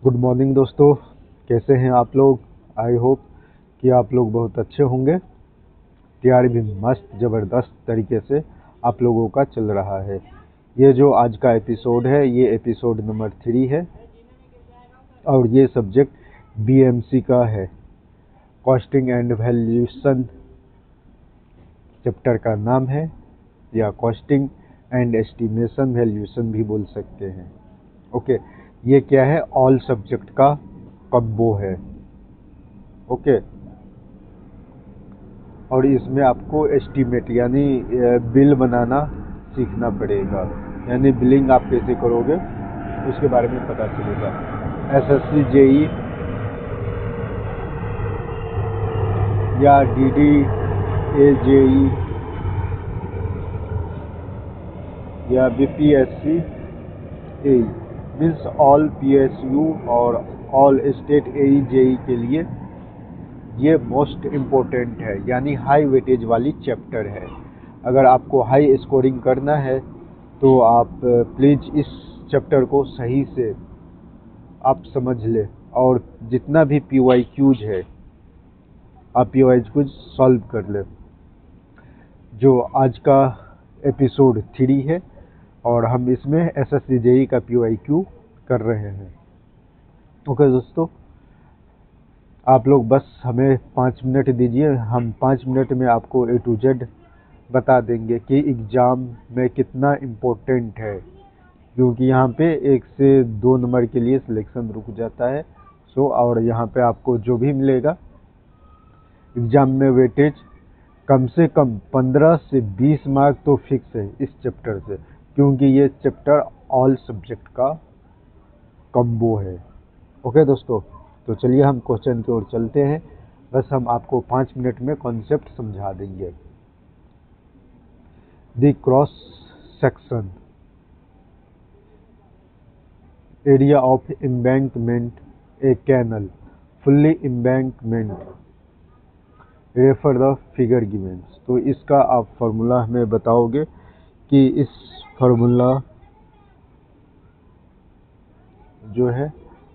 Good morning दोस्तों, कैसे हैं आप लोग। आई होप कि आप लोग बहुत अच्छे होंगे। तैयारी भी मस्त ज़बरदस्त तरीके से आप लोगों का चल रहा है। ये जो आज का एपिसोड है, ये एपिसोड नंबर 3 है और ये सब्जेक्ट बीएमसी का है। कॉस्टिंग एंड वैल्यूएशन चैप्टर का नाम है, या कॉस्टिंग एंड एस्टिमेशन वैल्यूएशन भी बोल सकते हैं। ओके, ये क्या है, ऑल सब्जेक्ट का कॉम्बो है। ओके, और इसमें आपको एस्टीमेट यानी बिल बनाना सीखना पड़ेगा। यानी बिलिंग आप कैसे करोगे उसके बारे में पता चलेगा। एसएससी जेई या डीडी जेई या बीपीएससी ए मीन्स ऑल पीएसयू और ऑल स्टेट एई जेई के लिए ये मोस्ट इम्पोर्टेंट है, यानी हाई वेटेज वाली चैप्टर है। अगर आपको हाई स्कोरिंग करना है तो आप प्लीज़ इस चैप्टर को सही से आप समझ ले, और जितना भी PYQs है आप PYQs सॉल्व कर ले। जो आज का एपिसोड 3 है और हम इसमें SSC JEE का PYQ कर रहे हैं। ओके दोस्तों, आप लोग बस हमें 5 मिनट दीजिए। हम 5 मिनट में आपको A to Z बता देंगे कि एग्ज़ाम में कितना इम्पोर्टेंट है, क्योंकि यहाँ पे 1 से 2 नंबर के लिए सिलेक्शन रुक जाता है। और यहाँ पे आपको जो भी मिलेगा एग्ज़ाम में वेटेज कम से कम 15 से 20 मार्क तो फिक्स है इस चैप्टर से, क्योंकि ये चैप्टर ऑल सब्जेक्ट का कॉम्बो है। ओके दोस्तों, तो चलिए हम क्वेश्चन की ओर चलते हैं। बस हम आपको 5 मिनट में कॉन्सेप्ट समझा देंगे। The cross section area of embankment a canal fully embankment refer the figure givens. तो इसका आप फार्मूला हमें बताओगे कि इस फार्मूला जो है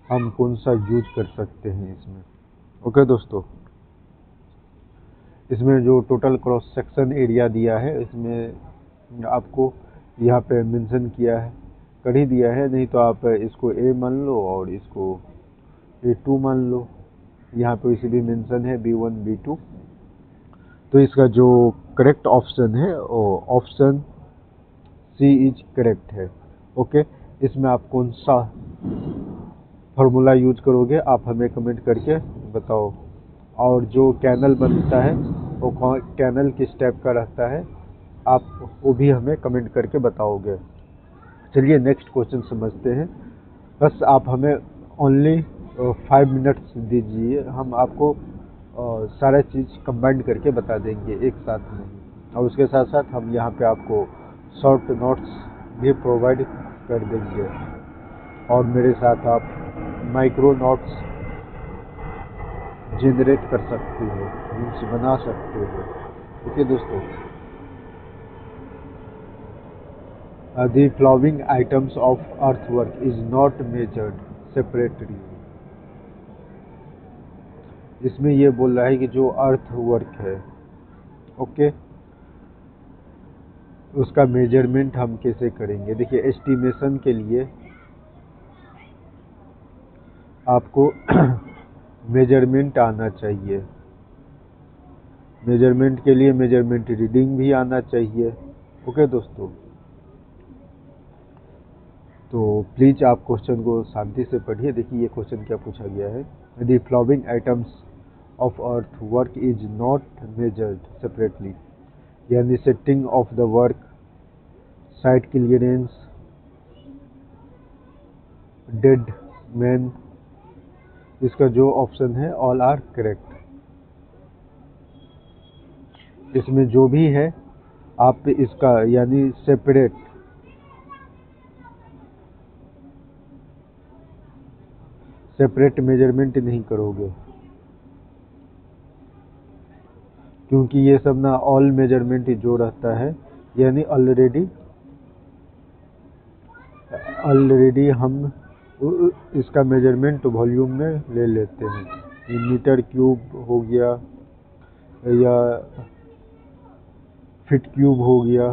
हम कौन सा यूज कर सकते हैं इसमें। ओके दोस्तों, इसमें जो टोटल क्रॉस सेक्शन एरिया दिया है, इसमें आपको यहाँ पे मेंशन किया है, कर ही दिया है, नहीं तो आप इसको A मान लो और इसको A2 मान लो। यहाँ पे इसे भी मेंशन है B1 B2। तो इसका जो करेक्ट ऑप्शन है वो ऑप्शन C इज करेक्ट है। ओके, इसमें आप कौन सा फार्मूला यूज करोगे आप हमें कमेंट करके बताओ। और जो कैनल बनता है वो कैनल किस टाइप का रहता है आप वो भी हमें कमेंट करके बताओगे। चलिए नेक्स्ट क्वेश्चन समझते हैं। बस आप हमें ओनली 5 मिनट्स दीजिए, हम आपको सारा चीज़ कंबाइंड करके बता देंगे एक साथ में, और उसके साथ साथ हम यहाँ पे आपको शॉर्ट नोट्स भी प्रोवाइड कर देंगे, और मेरे साथ आप माइक्रो नोट्स जनरेट कर सकते हो, मीन्स बना सकते हो। ओके दोस्तों, the following items of earthwork is not measured separately. इसमें ये बोल रहा है कि जो अर्थवर्क है, ओके, उसका मेजरमेंट हम कैसे करेंगे। देखिए, एस्टिमेशन के लिए आपको मेजरमेंट आना चाहिए। मेजरमेंट के लिए मेजरमेंट रीडिंग भी आना चाहिए। ओके दोस्तों, तो प्लीज़ आप क्वेश्चन को शांति से पढ़िए। देखिए ये क्वेश्चन क्या पूछा गया है। The following items of earth work is not measured separately, यानी setting of the work, site clearance, dead man, इसका जो ऑप्शन है ऑल आर करेक्ट। इसमें जो भी है आप इसका यानी सेपरेट मेजरमेंट नहीं करोगे, क्योंकि ये सब ना ऑल मेजरमेंट जो रहता है, यानी ऑलरेडी हम इसका मेजरमेंट वॉल्यूम में ले लेते हैं। ये मीटर क्यूब हो गया या फीट क्यूब हो गया,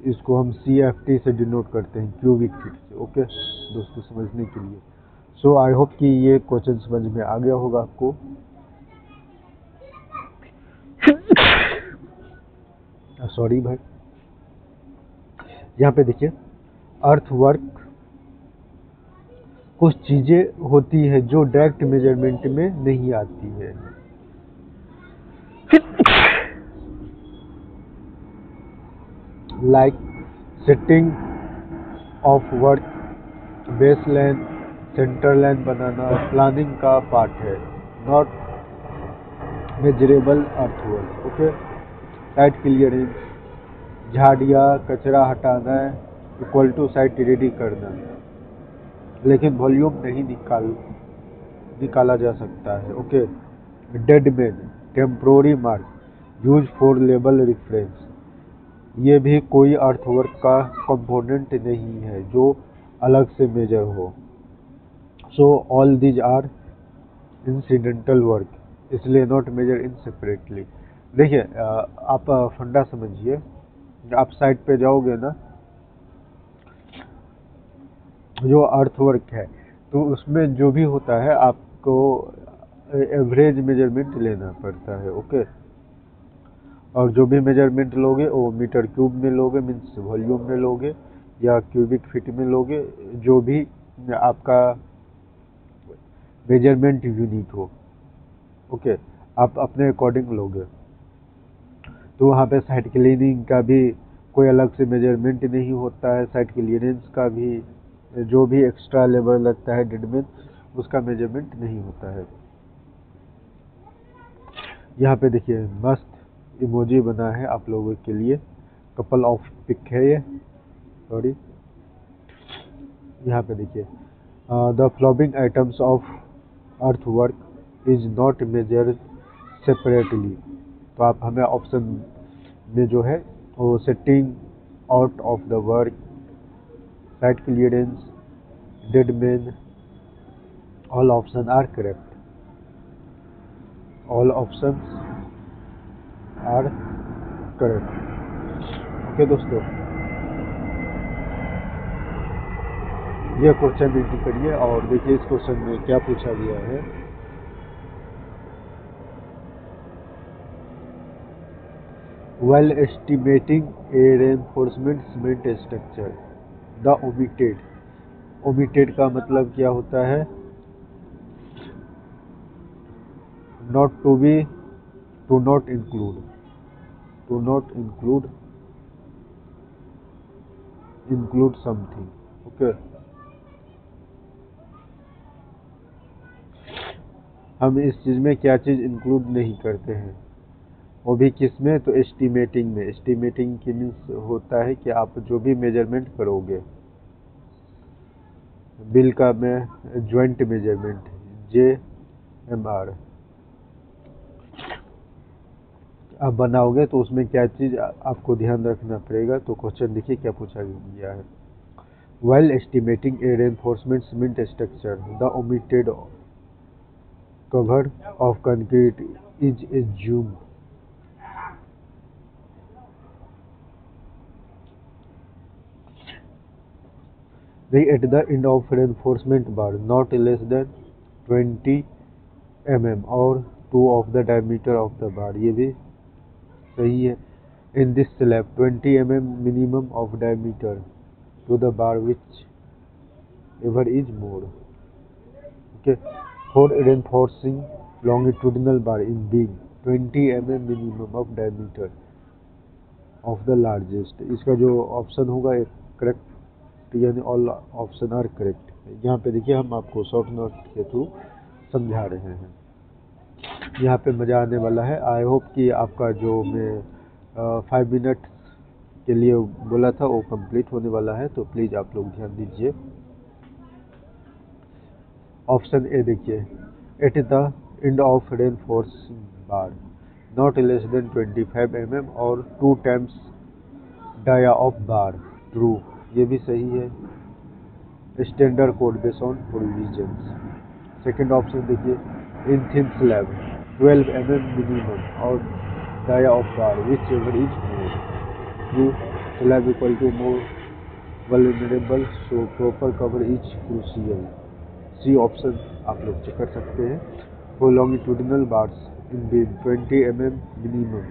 इसको हम CFT से डिनोट करते हैं, क्यूबिक फीट से। ओके दोस्तों, समझने के लिए। सो आई होप कि ये क्वेश्चन समझ में आ गया होगा आपको। सॉरी भाई। यहाँ पे देखिए, अर्थवर्क कुछ चीजें होती है जो डायरेक्ट मेजरमेंट में नहीं आती है। Like setting of work, base line, centre line banana planning का पार्ट है, not measurable earthwork. Okay, site clearing, झाड़ियाँ कचरा हटाना इक्वल टू साइट रेडी करना, लेकिन वॉल्यूम नहीं निकाला जा सकता है। Okay, dead man, temporary mark use for label reference, ये भी कोई अर्थवर्क का कंपोनेंट नहीं है जो अलग से मेजर हो। So all these are incidental work, इसलिए नॉट मेजर इन सेपरेटली। देखिए, आप फंडा समझिए, आप साइट पे जाओगे ना, जो अर्थवर्क है तो उसमें जो भी होता है आपको एवरेज मेजरमेंट लेना पड़ता है। ओके, और जो भी मेजरमेंट लोगे वो मीटर क्यूब में लोगे, मीन्स वॉल्यूम में लोगे, या क्यूबिक फीट में लोगे, जो भी आपका मेजरमेंट यूनिट हो। ओके, आप अपने अकॉर्डिंग लोगे। तो वहाँ पे साइट क्लीनिंग का भी कोई अलग से मेजरमेंट नहीं होता है, साइट क्लियरेंस का भी जो भी एक्स्ट्रा लेबर लगता है डेडमैन, उसका मेजरमेंट नहीं होता है। यहाँ पे देखिए मस्त इमोजी बना है आप लोगों के लिए, कपल ऑफ पिक है ये, सॉरी। यहाँ पे देखिए, the flowing items of earthwork is not measured separately. तो आप हमें ऑप्शन में जो है वो setting out of the work, site clearance, dead man, all option are correct, all options are correct. Okay दोस्तों, ये क्वेश्चन एंट्री करिए और देखिए इस क्वेश्चन में क्या पूछा गया है। While estimating a reinforcement cement structure, the omitted का मतलब क्या होता है? Not to be, to not include, to not include something. Okay, हम इस चीज में क्या चीज इंक्लूड नहीं करते हैं, वो भी किस में? तो एस्टिमेटिंग में। एस्टिमेटिंग की मीन्स होता है कि आप जो भी मेजरमेंट करोगे, बिल का में ज्वाइंट मेजरमेंट JMR आप बनाओगे तो उसमें क्या चीज आपको ध्यान रखना पड़ेगा। तो क्वेश्चन देखिए क्या पूछा गया है। While estimating a reinforcement cement structure, the omitted cover of concrete is assumed. At the end of reinforcement bar, not less than 20 mm or 2 of the diameter of the bar, ये भी सही है। In this slab, 20 mm minimum of diameter to the bar whichever is more. Okay, for reinforcing longitudinal bar in beam, 20 mm minimum of diameter of the largest. इसका जो option होगा एक correct, यानी all option are correct. यहाँ पे देखिए हम आपको शॉर्ट नोट के थ्रू समझा रहे हैं, यहाँ पे मज़ा आने वाला है। आई होप कि आपका जो मैं 5 मिनट के लिए बोला था वो कंप्लीट होने वाला है, तो प्लीज़ आप लोग ध्यान दीजिए। ऑप्शन ए देखिए, at the end of reinforcing bar not less than 25 mm और 2 times dia of bar, true. ये भी सही है। Standard code base on provisions. Second option देखिए, in thin slab 12 mm minimum और dia of bar whichever is more, you slab equal to more vulnerable so proper cover is crucial. C option आप लोग check कर सकते हैं। For longitudinal bars in beam 20 mm minimum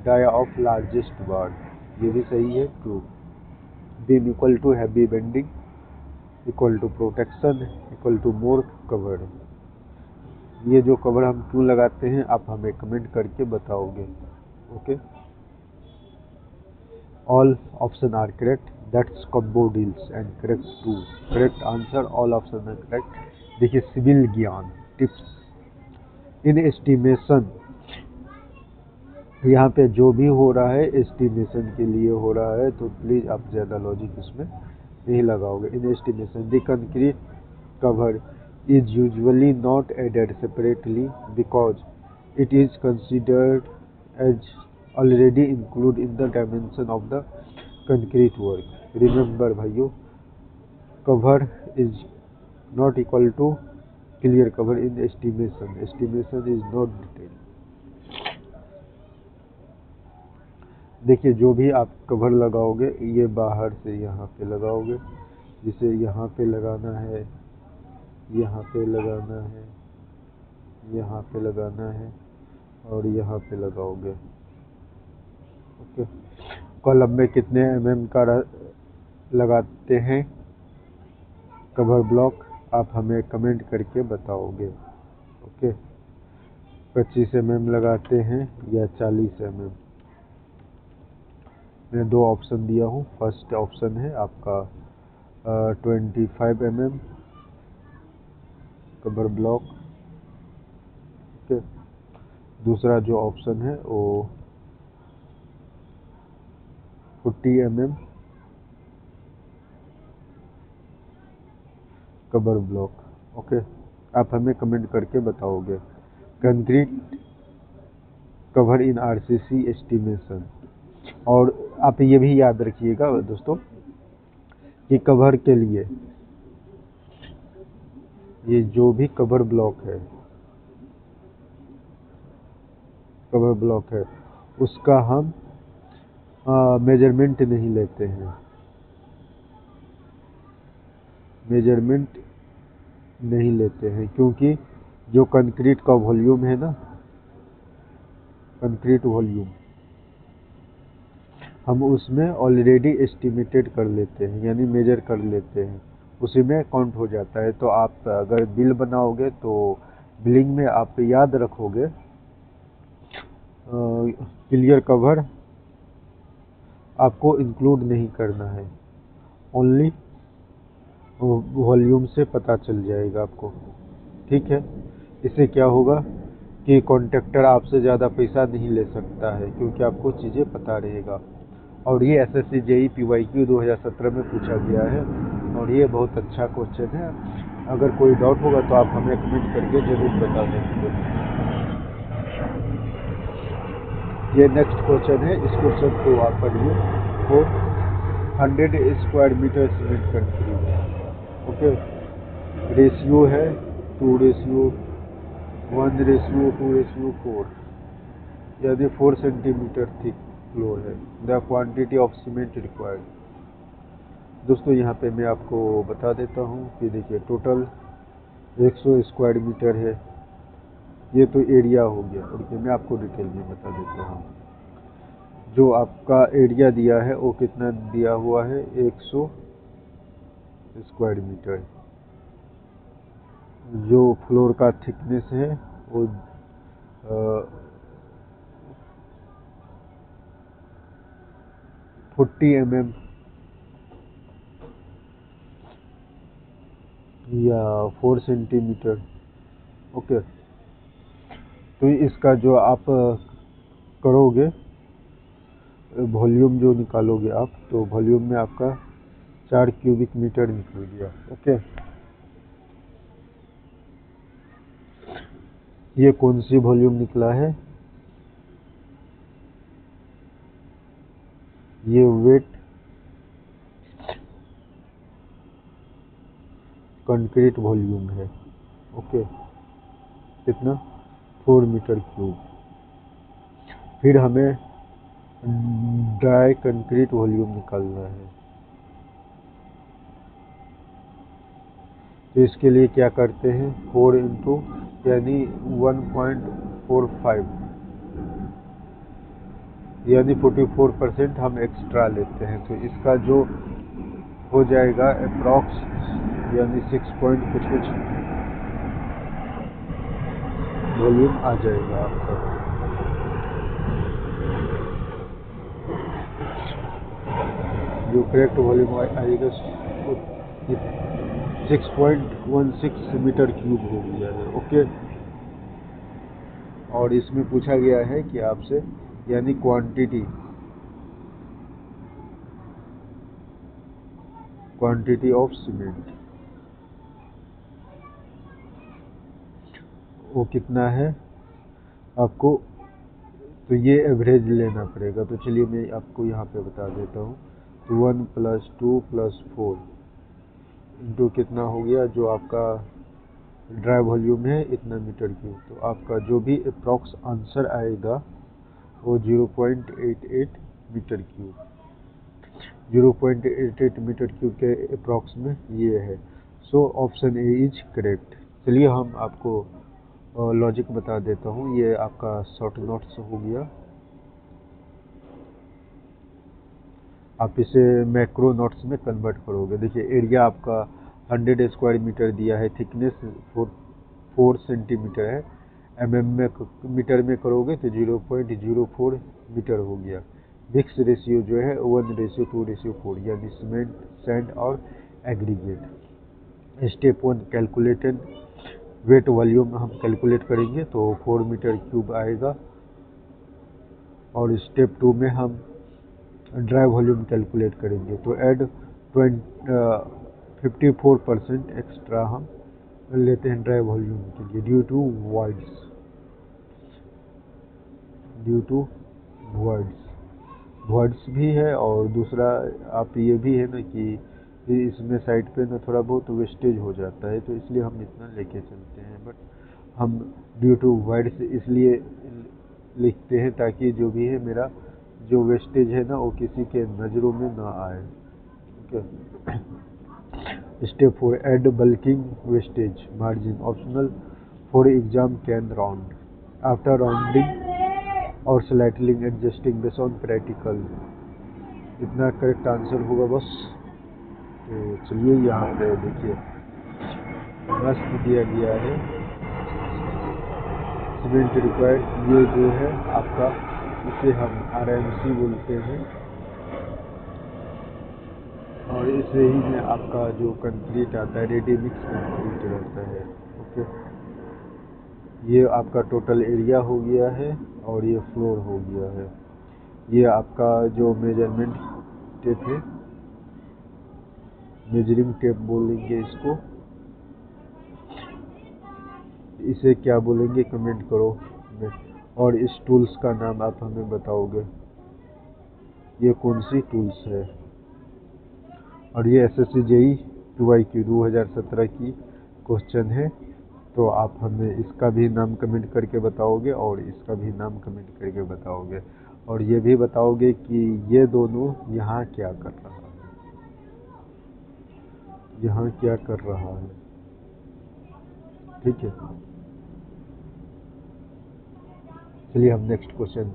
dia of largest bar, ये भी सही है, true. Beam equal to heavy bending equal to protection equal to more cover. ये जो कवर हम क्यों लगाते हैं आप हमें कमेंट करके बताओगे। Okay, all option are correct, that's combo deals and correct too. Correct answer, all option are correct. देखिए, civil Gyan tips in estimation, यहाँ पे जो भी हो रहा है एस्टिमेशन के लिए हो रहा है, तो प्लीज़ आप ज़्यादा लॉजिक इसमें नहीं लगाओगे। इन estimation the concrete cover is usually not added separately because it is considered as already included in the dimension of the concrete work. Remember भाइयों, cover is not equal to clear cover in estimation. Estimation is not detail. देखिए, जो भी आप cover लगाओगे ये बाहर से यहाँ पे लगाओगे, जिसे यहाँ पे लगाना है, यहाँ पे लगाना है, यहाँ पे लगाना है और यहाँ पे लगाओगे। ओके, कॉलम में कितने mm का लगाते हैं कवर ब्लॉक, आप हमें कमेंट करके बताओगे। ओके, 25 mm लगाते हैं या 40 mm। मैं दो ऑप्शन दिया हूँ। फर्स्ट ऑप्शन है आपका 25 mm कवर ब्लॉक। ओके, दूसरा जो ऑप्शन है वो 40 mm कवर ब्लॉक। ओके, आप हमें कमेंट करके बताओगे। Concrete cover in RCC estimation. और आप ये भी याद रखिएगा दोस्तों कि कवर के लिए ये जो भी कवर ब्लॉक है, कवर ब्लॉक है, उसका हम मेजरमेंट नहीं लेते हैं, मेजरमेंट नहीं लेते हैं, क्योंकि जो कंक्रीट का वॉल्यूम है ना, कंक्रीट वॉल्यूम हम उसमें ऑलरेडी एस्टिमेटेड कर लेते हैं, यानी मेजर कर लेते हैं, उसी में काउंट हो जाता है। तो आप अगर बिल बनाओगे तो बिलिंग में आप याद रखोगे क्लियर कवर आपको इंक्लूड नहीं करना है, ओनली वॉल्यूम से पता चल जाएगा आपको। ठीक है, इससे क्या होगा कि कॉन्ट्रैक्टर आपसे ज़्यादा पैसा नहीं ले सकता है, क्योंकि आपको चीज़ें पता रहेगा। और ये एसएससी जेई पीवाईक्यू 2017 में पूछा गया है और ये बहुत अच्छा क्वेश्चन है। अगर कोई डाउट होगा तो आप हमें कमेंट करके जरूर बता देंगे। ये नेक्स्ट क्वेश्चन है, इस क्वेश्चन को आप पढ़िए। वो 100 square meter cement concrete, okay, ratio है 2:1:2:4, यदि 4 सेंटीमीटर थिक फ्लोर है। The quantity of cement required. दोस्तों यहाँ पे मैं आपको बता देता हूँ कि देखिए, टोटल 100 स्क्वायर मीटर है, ये तो एरिया हो गया। और मैं आपको डिटेल में बता देता हूँ, जो आपका एरिया दिया है वो कितना दिया हुआ है, 100 स्क्वायर मीटर। जो फ्लोर का थिकनेस है वो 40 mm या 4 सेंटीमीटर। ओके, तो इसका जो आप करोगे वॉल्यूम जो निकालोगे आप, तो वॉल्यूम में आपका 4 क्यूबिक मीटर निकल गया। ओके, ये कौन सी वॉल्यूम निकला है, ये वेट कंक्रीट वॉल्यूम है। ओके, कितना? 4 मीटर क्यूब। फिर हमें ड्राई कंक्रीट वॉल्यूम निकालना है। तो इसके लिए क्या करते हैं, 4 इंटू यानी 1.45 यानी 44% हम एक्स्ट्रा लेते हैं। तो इसका जो हो जाएगा अप्रॉक्स यानी 6 पॉइंट कुछ वॉल्यूम आ जाएगा आपका। जो करेक्ट वॉल्यूम आएगा 6.16 मीटर क्यूब हो गया है। ओके, और इसमें पूछा गया है कि आपसे यानी क्वांटिटी ऑफ सीमेंट वो कितना है आपको। तो ये एवरेज लेना पड़ेगा। तो चलिए मैं आपको यहाँ पे बता देता हूँ। तो 1 + 2 + 4 इंटू कितना हो गया, जो आपका ड्राई वॉल्यूम है इतना मीटर क्यूब। तो आपका जो भी अप्रॉक्स आंसर आएगा वो 0.88 मीटर क्यूब। 0.88 मीटर क्यूब के अप्रॉक्स में ये है। So option A is correct. चलिए हम आपको लॉजिक बता देता हूँ। ये आपका शॉर्ट नोट्स हो गया। आप इसे मैक्रो नोट्स में कन्वर्ट करोगे। देखिए एरिया आपका 100 स्क्वायर मीटर दिया है, थिकनेस 4 सेंटीमीटर है। मीटर में करोगे तो 0.04 मीटर हो गया। मिक्स रेशियो जो है 1:2:4 यानी सीमेंट, सैंड और aggregate. Step 1 calculated wet volume हम कैलकुलेट करेंगे तो 4 मीटर क्यूब आएगा। और स्टेप 2 में हम ड्राई वॉल्यूम कैलकुलेट करेंगे तो ऐड 54% एक्स्ट्रा हम लेते हैं ड्राई वॉल्यूम के लिए ड्यू टू वॉइड्स भी है। और दूसरा आप ये भी है ना कि इसमें साइड पे ना थोड़ा बहुत वेस्टेज हो जाता है, तो इसलिए हम इतना लेके चलते हैं। बट हम ड्यू टू वॉइड्स इसलिए लिखते हैं ताकि जो भी है मेरा जो वेस्टेज है ना वो किसी के नज़रों में ना आए। Step 4 add bulking wastage margin optional for exam can round after rounding और slightly adjusting based on practical. इतना करेक्ट आंसर होगा बस। तो चलिए यहाँ पे देखिए मस्त दिया गया है सीमेंट रिक्वायर्ड। ये जो है आपका इसे हम RMC बोलते हैं और इसे ही में आपका जो कंक्रीट आता है रेडी मिक्स कंक्रीट रहता है। ओके, ये आपका टोटल एरिया हो गया है और ये फ्लोर हो गया है। ये आपका जो मेजरमेंट टेप है, मेजरिंग टेप बोलेंगे इसको। इसे क्या बोलेंगे कमेंट करो। और इस टूल्स का नाम आप हमें बताओगे ये कौन सी टूल्स है। और ये SSC JEE 2IQ 2017 की क्वेश्चन है। तो आप हमें इसका भी नाम कमेंट करके बताओगे और इसका भी नाम कमेंट करके बताओगे। और ये भी बताओगे कि ये दोनों यहाँ क्या कर रहा है, यहाँ क्या कर रहा है। ठीक है, चलिए हम नेक्स्ट क्वेश्चन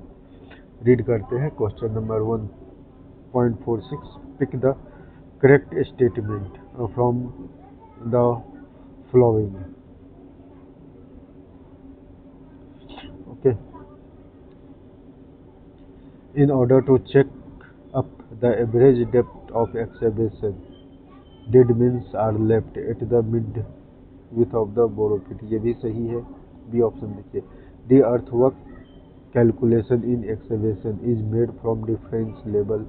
रीड करते हैं। Question number 1.46 pick the correct statement from the following. Okay, in order to check up the average depth of excavation, dead means are left at the mid width of the borrow pit। ये भी सही है। B option देखिए। The earthwork calculation in excavation is made from reference level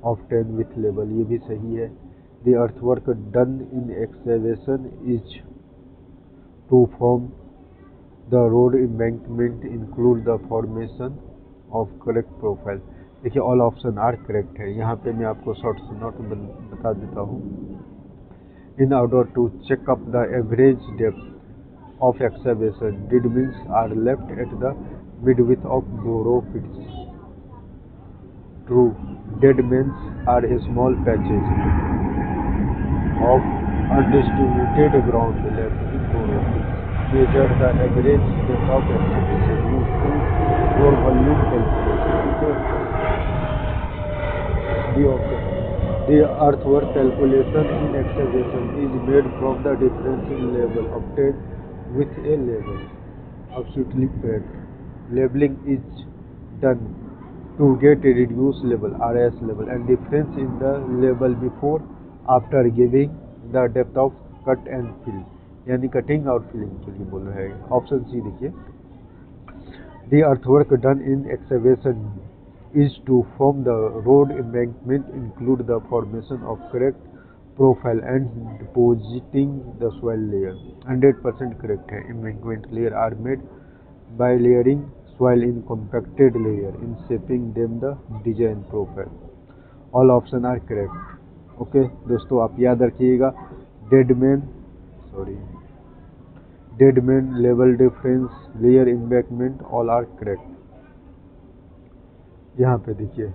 of 10 with level। ये भी सही है। The earthwork done in excavation is to form the road embankment include the formation of correct profile। देखिए all option are correct है। यहाँ पे मैं आपको शॉर्ट नोट बता देता हूँ। In order to check up the average depth of excavation, dead means are left at the midwidth of borrow pits. True, dead means are small patches of undistributed ground left in borrow pits. Measure the average depth of excavation used for volume calculation. The earthwork calculation in excavation is made from the difference in level obtained with a level. Absolutely correct. Leveling is done to get a reduced level RS level and difference in the level before after giving the depth of cut and fill, यानी cutting और filling के लिए बोल रहे हैं। Option C देखिए, the earthwork done in excavation is to form the road embankment, include the formation of correct profile and depositing the soil layer. 100% correct है। Embankment layer are made by layering soil in compacted layer in shaping them the design profile. All option are correct. Okay दोस्तों, आप याद रखिएगा dead man level difference layer embankment all are correct. यहाँ पे देखिए,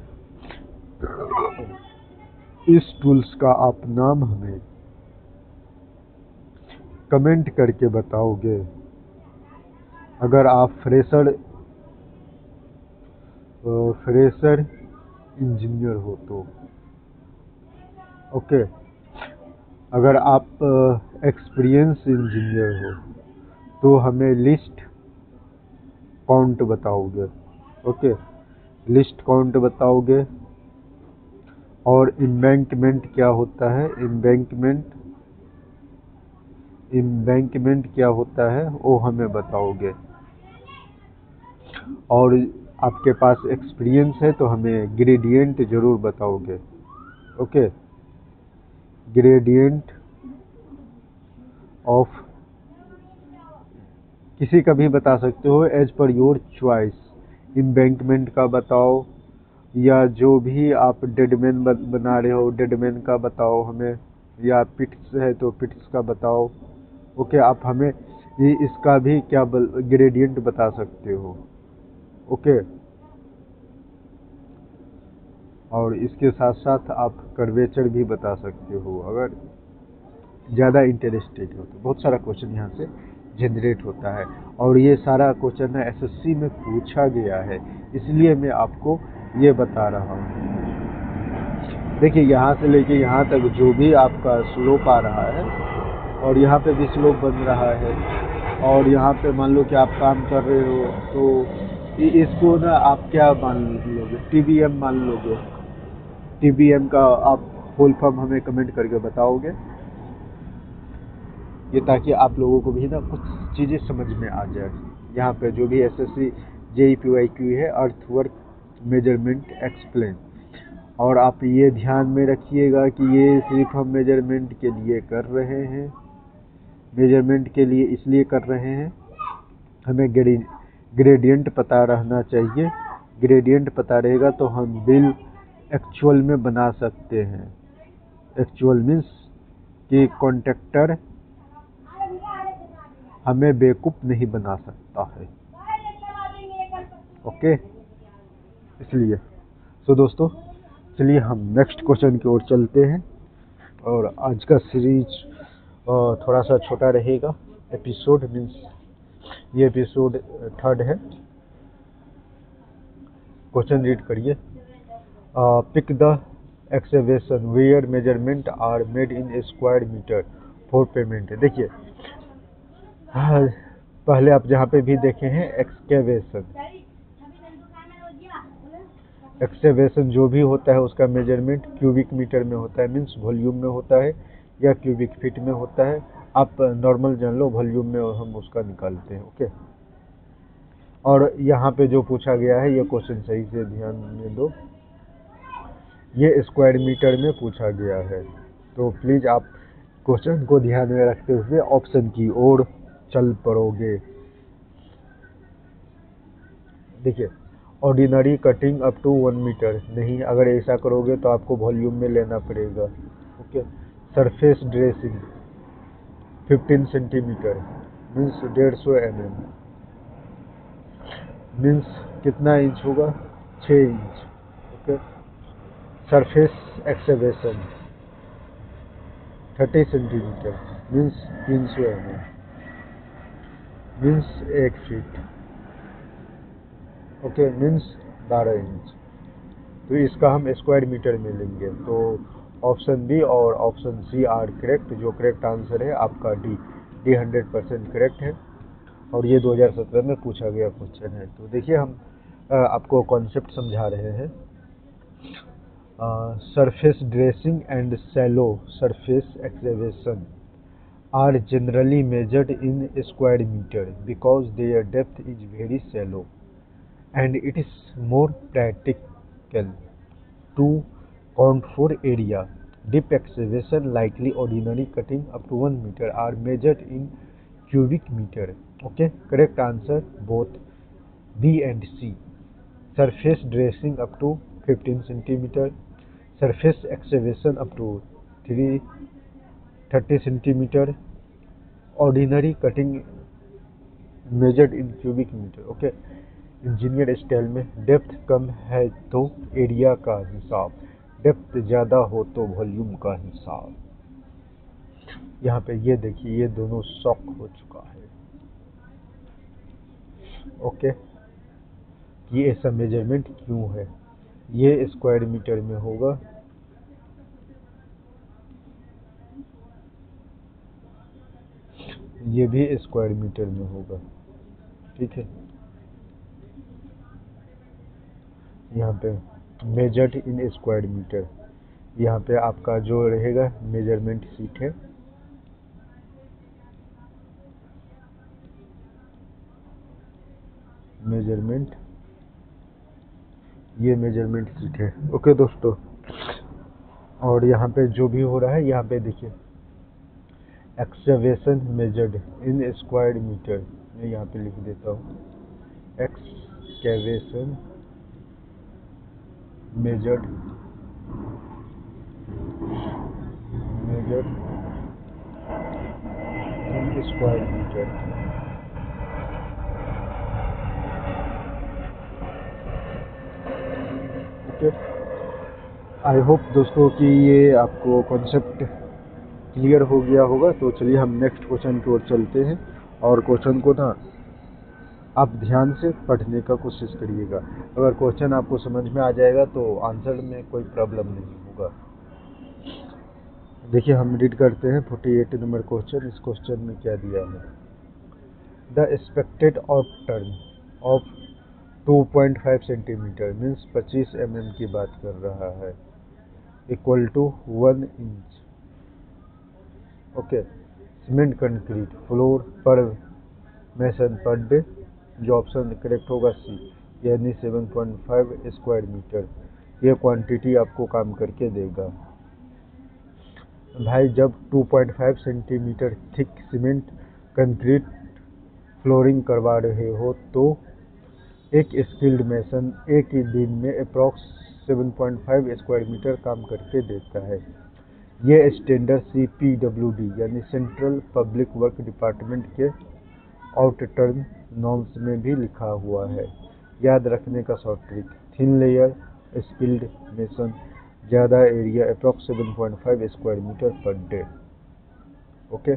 इस tools का आप नाम हमें कमेंट करके बताओगे अगर आप फ्रेशर इंजीनियर हो तो। ओके, अगर आप एक्सपीरियंस इंजीनियर हो तो हमें लिस्ट काउंट बताओगे। ओके, लिस्ट काउंट बताओगे। और एम्बैंकमेंट क्या होता है, एम्बैंकमेंट क्या होता है वो हमें बताओगे। और आपके पास एक्सपीरियंस है तो हमें ग्रेडियंट जरूर बताओगे। ओके, ग्रेडियंट ऑफ किसी का भी बता सकते हो as per your choice. Embankment का बताओ या जो भी आप डेडमैन बना रहे हो डेडमैन का बताओ हमें, या पिट्स है तो पिट्स का बताओ। ओके, आप हमें इसका भी क्या ग्रेडियंट बता सकते हो। ओके, और इसके साथ साथ आप कर्वेचर भी बता सकते हो अगर ज़्यादा इंटरेस्टेड हो तो। बहुत सारा क्वेश्चन यहाँ से जनरेट होता है और ये सारा क्वेश्चन ना एसएससी में पूछा गया है, इसलिए मैं आपको ये बता रहा हूँ। देखिए, यहाँ से लेके यहाँ तक जो भी आपका स्लोप आ रहा है और यहाँ पे भी स्लोप बन रहा है और यहाँ पे मान लो कि आप काम कर रहे हो तो इसको ना आप क्या मान लोगे, टीबीएम मान लोगे। टीबीएम का आप फुल फॉर्म हमें कमेंट करके बताओगे, ये ताकि आप लोगों को भी ना कुछ चीज़ें समझ में आ जाए। यहाँ पे जो भी एसएससी जेईई पीवाईक्यू है, अर्थवर्क मेजरमेंट एक्सप्लेन। और आप ये ध्यान में रखिएगा कि ये सिर्फ हम मेजरमेंट के लिए कर रहे हैं, मेजरमेंट के लिए इसलिए कर रहे हैं हमें ग्रेडियंट पता रहना चाहिए। ग्रेडियंट पता रहेगा तो हम बिल एक्चुअल में बना सकते हैं। एक्चुअल मीन्स कि कॉन्ट्रैक्टर हमें बेवकूफ़ नहीं बना सकता है। ओके, इसलिए सो दोस्तों, चलिए हम नेक्स्ट क्वेश्चन की ओर चलते हैं। और आज का सीरीज थोड़ा सा छोटा रहेगा, एपिसोड मीन्स ये एपिसोड 3rd है। क्वेश्चन रीड करिए। Pick the excavation where measurement are made in square meter for payment. देखिए, पहले आप जहाँ पे भी देखे हैं एक्सकेवेशन जो भी होता है उसका मेजरमेंट क्यूबिक मीटर में होता है, मीन्स वॉल्यूम में होता है, या क्यूबिक फीट में होता है। आप नॉर्मल जान लो, वॉल्यूम में हम उसका निकालते हैं। ओके, और यहाँ पे जो पूछा गया है ये क्वेश्चन सही से ध्यान में दो, ये स्क्वायर मीटर में पूछा गया है। तो प्लीज़ आप क्वेश्चन को ध्यान में रखते हुए ऑप्शन की ओर चल पड़ोगे। देखिए, ordinary cutting up to 1 meter नहीं, अगर ऐसा करोगे तो आपको वॉल्यूम में लेना पड़ेगा। Okay, surface dressing 15 centimetre means 150 mm means कितना इंच होगा 6 inch. Okay. Surface excavation 30 centimetre means 300 mm means 1 feet. Okay means 12 inch. तो इसका हम स्क्वायर मीटर में लेंगे। तो ऑप्शन बी और ऑप्शन सी आर करेक्ट। जो करेक्ट आंसर है आपका डी 100% करेक्ट है। और ये 2017 में पूछा गया क्वेश्चन है। तो देखिए हम आपको कॉन्सेप्ट समझा रहे हैं। Surface dressing and shallow surface excavation are generally measured in square meter because their depth is very shallow and it is more practical to count for area. Deep excavation, likely ordinary cutting up to 1 meter, are measured in cubic meter. Okay, correct answer both B and C. Surface dressing up to 15 centimeter, surface excavation up to 30 centimeter, ordinary cutting measured in cubic meter. Okay. Engineer style में depth कम है तो area का हिसाब, depth ज़्यादा हो तो volume का हिसाब। यहाँ पे ये देखिए ये दोनों शॉक हो चुका है। ओके। ये ऐसा मेजरमेंट क्यों है? ये स्क्वायर मीटर में होगा, ये भी स्क्वायर मीटर में होगा। ठीक है। यहाँ पे मेजर्ड इन स्क्वायर मीटर, यहाँ पे आपका जो रहेगा मेजरमेंट शीट है। मेजरमेंट, ये मेजरमेंट शीट है। ओके दोस्तों। और यहाँ पे जो भी हो रहा है यहाँ पे देखिए excavation measured in square meter, मैं यहाँ पे लिख देता हूँ excavation measured in square meter. Okay. I hope दोस्तों कि ये आपको कॉन्सेप्ट क्लियर हो गया होगा। तो चलिए हम नेक्स्ट क्वेश्चन की ओर चलते हैं। और क्वेश्चन को ना आप ध्यान से पढ़ने का कोशिश करिएगा। अगर क्वेश्चन आपको समझ में आ जाएगा तो आंसर में कोई प्रॉब्लम नहीं होगा। देखिए हम रीड करते हैं 48 नंबर क्वेश्चन। इस क्वेश्चन में क्या दिया है? The expected of turn of 2.5 centimeter means 25 mm की बात कर रहा है, equal to 1 inch. Okay. Cement concrete floor per mason per day. जो ऑप्शन करेक्ट होगा सी, यानी 7.5 स्क्वायर मीटर। ये क्वांटिटी आपको काम करके देगा। भाई जब 2.5 centimetre thick cement concrete flooring करवा रहे हो तो एक स्किल्ड मेसन एक ही दिन में अप्रॉक्स 7.5 स्क्वायर मीटर काम करके देता है। ये स्टैंडर्ड CPWD यानी सेंट्रल पब्लिक वर्क डिपार्टमेंट के आउट टर्न नॉर्म्स में भी लिखा हुआ है। याद रखने का short trick, thin layer skilled mason, ज़्यादा area approx 7.5 square metre per day. Okay.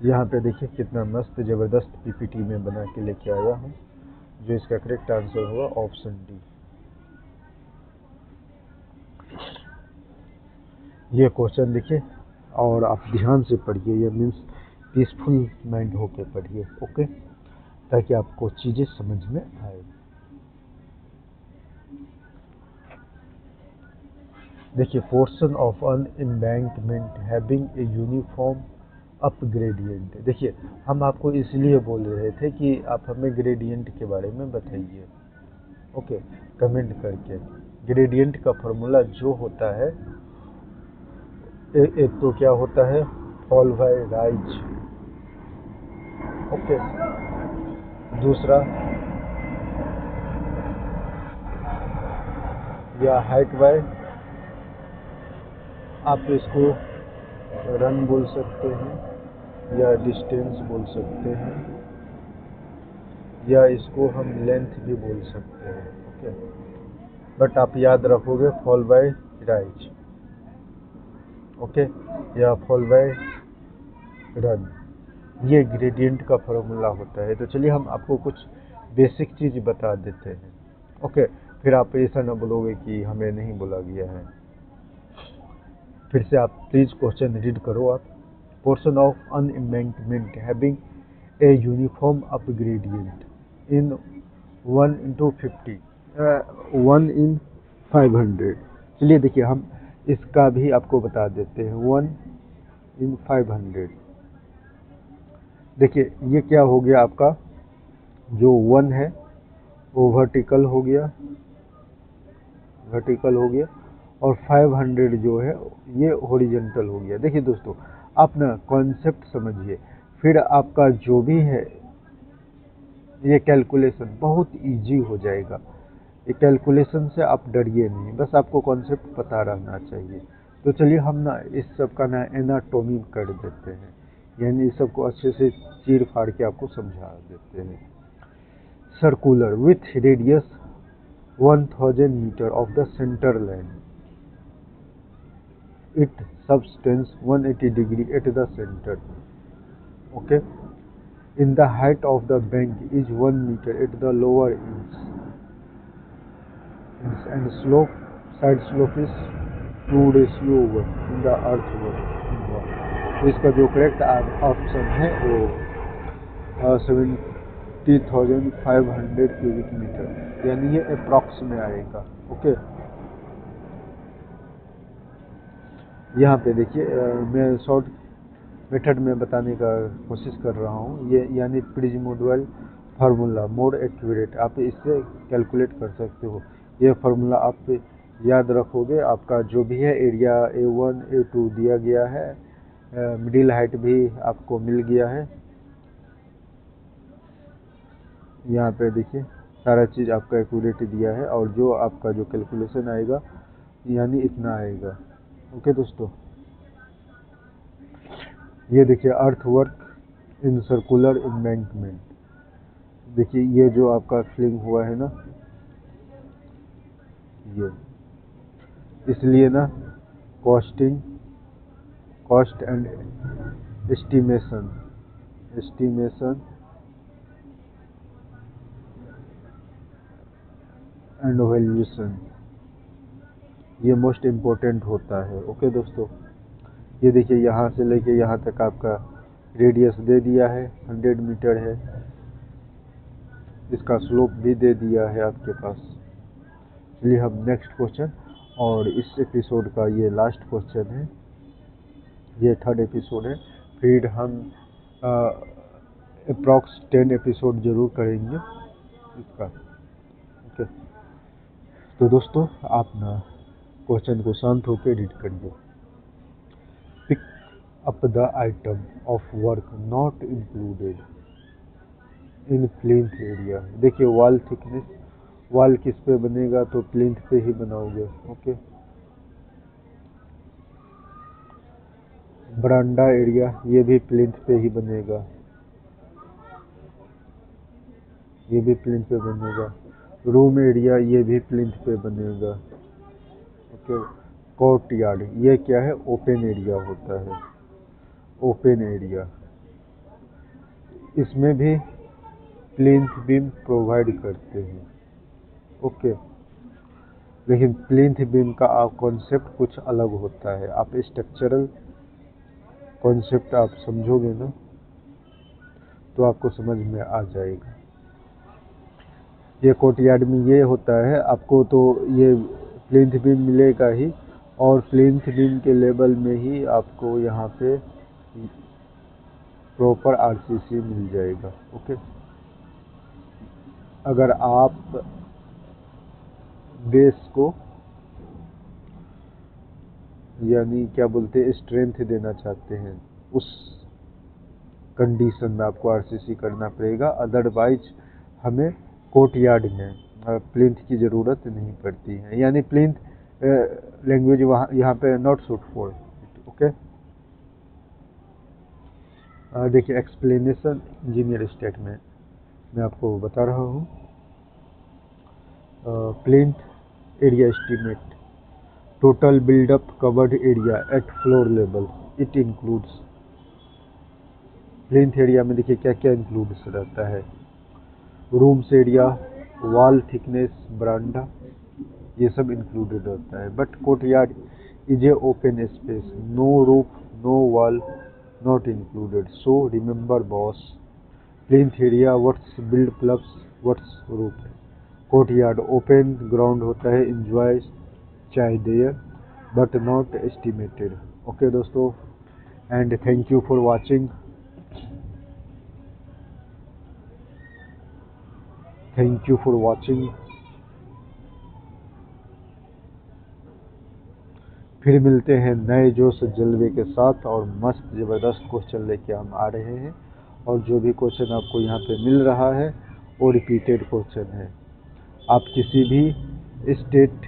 यहाँ पे देखिए कितना मस्त ज़बरदस्त PPT में बना के लेके आया हूँ। जो इसका करेक्ट आंसर होगा ऑप्शन डी। ये क्वेश्चन देखिए और आप ध्यान से पढ़िए। ये मीन्स पीसफुल माइंड होके पढ़िए। ओके, ताकि आपको चीज़ें समझ में आए। देखिए portion of an embankment having a uniform up gradient. देखिए हम आपको इसलिए बोल रहे थे कि आप हमें ग्रेडियंट के बारे में बताइए। ओके, कमेंट करके। ग्रेडियंट का फॉर्मूला जो होता है एक तो क्या होता है, फॉल बाय राइज। ओके, दूसरा या हाइट बाय आप इसको रन बोल सकते हैं या डिस्टेंस बोल सकते हैं या इसको हम लेंथ भी बोल सकते हैं। ओके, बट आप याद रखोगे फॉल बाय राइज। ओके, या फॉल बाय रन, ये ग्रेडियंट का फॉर्मूला होता है। तो चलिए हम आपको कुछ बेसिक चीज़ बता देते हैं। ओके, फिर आप ऐसा ना बोलोगे कि हमें नहीं बोला गया है। फिर से आप प्लीज़ क्वेश्चन रीड करो आप। Portion of an embankment having a uniform up gradient in 1/50 1/500। चलिए देखिए, हम इसका भी आपको बता देते हैं। 1/500, देखिए ये क्या हो गया आपका, जो 1 है वो वर्टिकल हो गया, और 500 जो है ये हॉरिजॉन्टल हो गया। देखिए दोस्तों, आप ना कॉन्सेप्ट समझिए, फिर आपका जो भी है ये कैलकुलेशन बहुत इजी हो जाएगा। ये कैलकुलेशन से आप डरिए नहीं, बस आपको कॉन्सेप्ट पता रहना चाहिए। तो चलिए हम ना इस सब का ना एनाटॉमी कर देते हैं, यानी इस सब को अच्छे से चीर फाड़ के आपको समझा देते हैं। Circular with radius 1000 meter of the center line, it subtends 180 degree at the center. Okay, in the height of the bank is 1 meter at the lower ends, and side slope is 2:1 in the earthwork. तो इसका जो correct option है वो 70,500 cubic metre, यानी ये approx में आएगा। Okay, यहाँ पे देखिए मैं शॉर्ट मेथड में बताने का कोशिश कर रहा हूँ। ये यानी प्रिज्मोडल फार्मूला मोर एक्यूरेट, आप इससे कैलकुलेट कर सकते हो। ये फार्मूला आप याद रखोगे, आपका जो भी है एरिया A1 A2 दिया गया है, मिडिल हाइट भी आपको मिल गया है। यहाँ पे देखिए सारा चीज़ आपका एक्यूरेट दिया है, और जो आपका जो कैलकुलेशन आएगा यानी इतना आएगा। ओके दोस्तों, ये देखिए अर्थवर्क इन सर्कुलर एम्बैंकमेंट, देखिए ये जो आपका फिलिंग हुआ है ना, ये इसलिए ना cost and estimation and valuation, ये मोस्ट इम्पोर्टेंट होता है। ओके दोस्तों, ये देखिए यहाँ से लेके यहाँ तक आपका रेडियस दे दिया है, 100 मीटर है, इसका स्लोप भी दे दिया है आपके पास। चलिए हम नेक्स्ट क्वेश्चन, और इस एपिसोड का ये लास्ट क्वेश्चन है, ये 3rd एपिसोड है। फिर हम अप्रॉक्स 10 एपिसोड जरूर करेंगे इसका। ओके, तो दोस्तों आप ना क्वेश्चन को शांत होकर रीड करिए। Pick up the item of work not included in plinth area. देखिए वॉल थिकनेस, वॉल किस पे बनेगा, तो प्लिंथ पे ही बनाओगे। ओके, बरांडा एरिया ये भी प्लिंथ पे ही बनेगा, ये भी प्लिंथ पे बनेगा। रूम एरिया ये भी प्लिंथ पे बनेगा। ओके, कोर्ट यार्ड ये क्या है, ओपन एरिया होता है, ओपन एरिया, इसमें भी प्लिंथ बीम प्रोवाइड करते हैं। ओके, लेकिन प्लिंथ बीम का कॉन्सेप्ट कुछ अलग होता है। आप स्ट्रक्चरल कॉन्सेप्ट आप समझोगे ना तो आपको समझ में आ जाएगा। ये कोर्टयार्ड में ये होता है, आपको तो ये प्लिंथ बीम मिलेगा ही, और प्लिंथ बीम के लेवल में ही आपको यहाँ पे प्रॉपर आरसीसी मिल जाएगा। ओके, अगर आप बेस को यानी क्या बोलते हैं स्ट्रेंथ देना चाहते हैं, उस कंडीशन में आपको आरसीसी करना पड़ेगा। अदरवाइज हमें कोर्टयार्ड में प्लिंथ की ज़रूरत नहीं पड़ती है, यानी प्लिंथ लैंग्वेज वहाँ यहाँ पे not suit for it. Okay, देखिए एक्सप्लेनेशन इंजीनियर स्टेट में मैं आपको बता रहा हूँ। Plinth area estimate, total buildup covered area at floor level, it includes. Plinth area में देखिए क्या क्या इंक्लूड्स रहता है। रूम्स एरिया, वॉल थिकनेस, बरांडा, ये सब इंक्लूडेड होता है। But courtyard is a open space, no roof, no wall, not included. So remember boss, plinth area what's build plus what's roof. Courtyard open ground होता है, enjoy चाहे there but not estimated. Okay दोस्तों, and thank you for watching. Thank you for watching. फिर मिलते हैं नए जोश जलवे के साथ और मस्त ज़बरदस्त क्वेश्चन लेके हम आ रहे हैं। और जो भी क्वेश्चन आपको यहाँ पे मिल रहा है वो रिपीटेड क्वेश्चन है। आप किसी भी स्टेट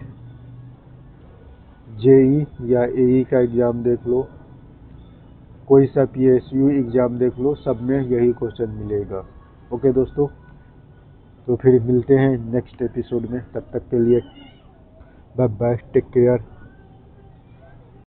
जेई या एई का एग्ज़ाम देख लो, कोई सा पीएसयू एग्ज़ाम देख लो, सब में यही क्वेश्चन मिलेगा। ओके दोस्तों, तो फिर मिलते हैं नेक्स्ट एपिसोड में। तब तक के लिए बाय बाय, टेक केयर।